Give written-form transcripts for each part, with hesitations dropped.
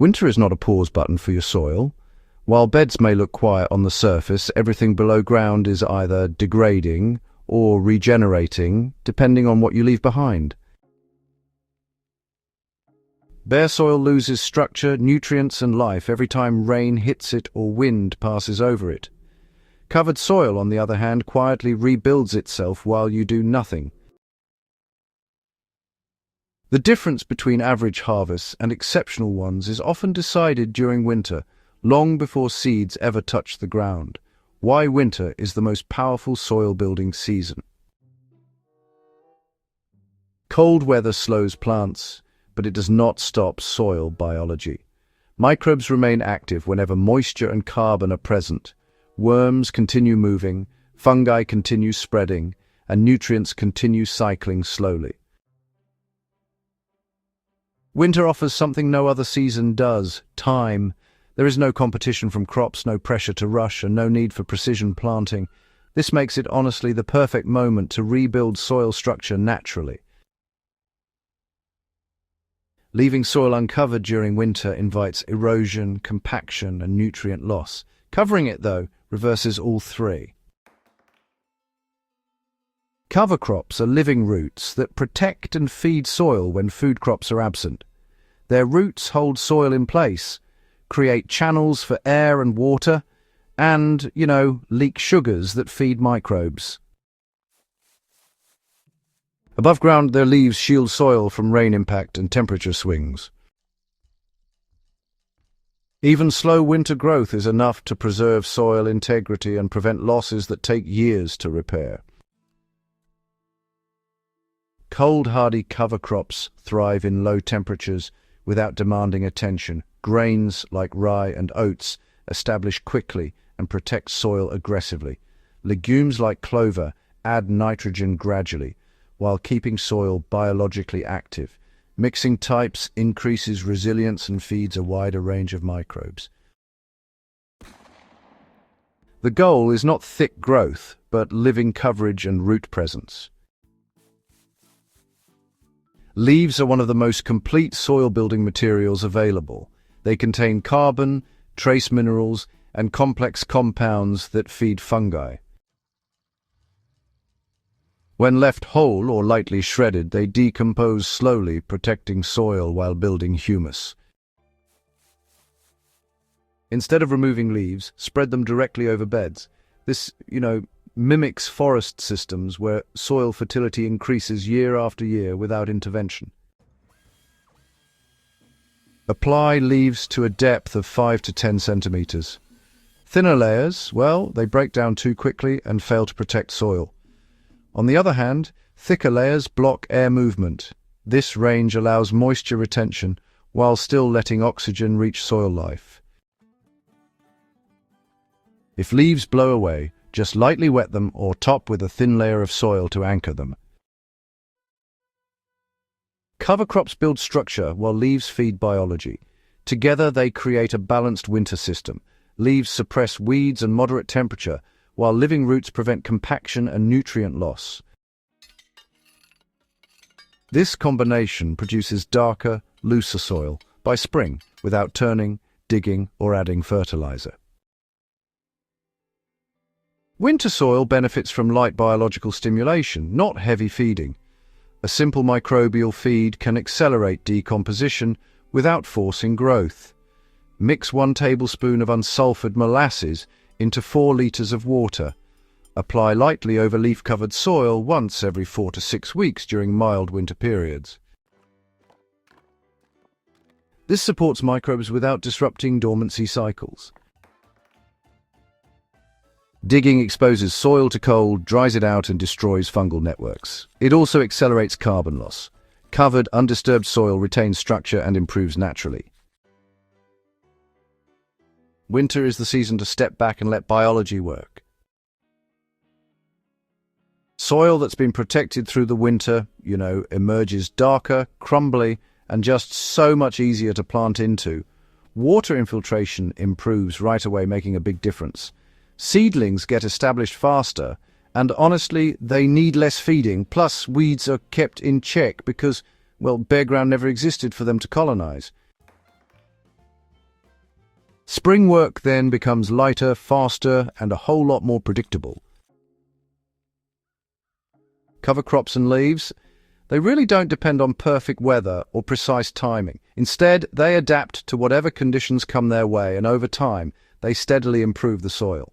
Winter is not a pause button for your soil. While beds may look quiet on the surface, everything below ground is either degrading or regenerating, depending on what you leave behind. Bare soil loses structure, nutrients and life every time rain hits it or wind passes over it. Covered soil, on the other hand, quietly rebuilds itself while you do nothing. The difference between average harvests and exceptional ones is often decided during winter, long before seeds ever touch the ground. Why winter is the most powerful soil-building season. Cold weather slows plants, but it does not stop soil biology. Microbes remain active whenever moisture and carbon are present. Worms continue moving, fungi continue spreading, and nutrients continue cycling slowly. Winter offers something no other season does: time. There is no competition from crops, no pressure to rush, and no need for precision planting. This makes it honestly the perfect moment to rebuild soil structure naturally. Leaving soil uncovered during winter invites erosion, compaction, and nutrient loss. Covering it, though, reverses all three. Cover crops are living roots that protect and feed soil when food crops are absent. Their roots hold soil in place, create channels for air and water, and, leak sugars that feed microbes. Above ground, their leaves shield soil from rain impact and temperature swings. Even slow winter growth is enough to preserve soil integrity and prevent losses that take years to repair. Cold, hardy cover crops thrive in low temperatures without demanding attention. Grains like rye and oats establish quickly and protect soil aggressively. Legumes like clover add nitrogen gradually, while keeping soil biologically active. Mixing types increases resilience and feeds a wider range of microbes. The goal is not thick growth, but living coverage and root presence. Leaves are one of the most complete soil-building materials available. They contain carbon, trace minerals, and complex compounds that feed fungi. When left whole or lightly shredded, they decompose slowly, protecting soil while building humus. Instead of removing leaves, spread them directly over beds. This, mimics forest systems where soil fertility increases year after year without intervention. Apply leaves to a depth of 5 to 10 centimeters. Thinner layers, they break down too quickly and fail to protect soil. On the other hand, thicker layers block air movement. This range allows moisture retention while still letting oxygen reach soil life. If leaves blow away, just lightly wet them or top with a thin layer of soil to anchor them. Cover crops build structure while leaves feed biology. Together they create a balanced winter system. Leaves suppress weeds and moderate temperature, while living roots prevent compaction and nutrient loss. This combination produces darker, looser soil by spring without turning, digging, or adding fertilizer. Winter soil benefits from light biological stimulation, not heavy feeding. A simple microbial feed can accelerate decomposition without forcing growth. Mix 1 tablespoon of unsulfured molasses into 4 liters of water. Apply lightly over leaf-covered soil once every 4 to 6 weeks during mild winter periods. This supports microbes without disrupting dormancy cycles. Digging exposes soil to cold, dries it out and destroys fungal networks. It also accelerates carbon loss. Covered, undisturbed soil retains structure and improves naturally. Winter is the season to step back and let biology work. Soil that's been protected through the winter, emerges darker, crumbly, and just so much easier to plant into. Water infiltration improves right away, making a big difference. Seedlings get established faster, and honestly, they need less feeding, plus weeds are kept in check because, bare ground never existed for them to colonize. Spring work then becomes lighter, faster, and a whole lot more predictable. Cover crops and leaves, they really don't depend on perfect weather or precise timing. Instead, they adapt to whatever conditions come their way, and over time, they steadily improve the soil.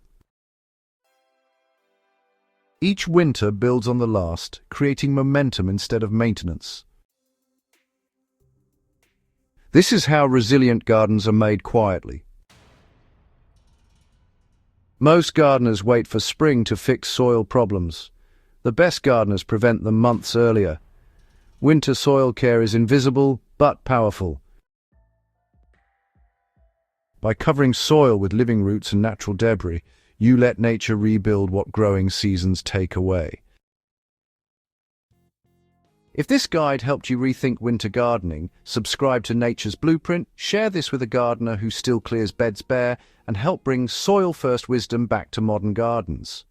Each winter builds on the last, creating momentum instead of maintenance. This is how resilient gardens are made quietly. Most gardeners wait for spring to fix soil problems. The best gardeners prevent them months earlier. Winter soil care is invisible but powerful. By covering soil with living roots and natural debris, you let nature rebuild what growing seasons take away. If this guide helped you rethink winter gardening, subscribe to Nature's Blueprint, share this with a gardener who still clears beds bare, and help bring soil-first wisdom back to modern gardens.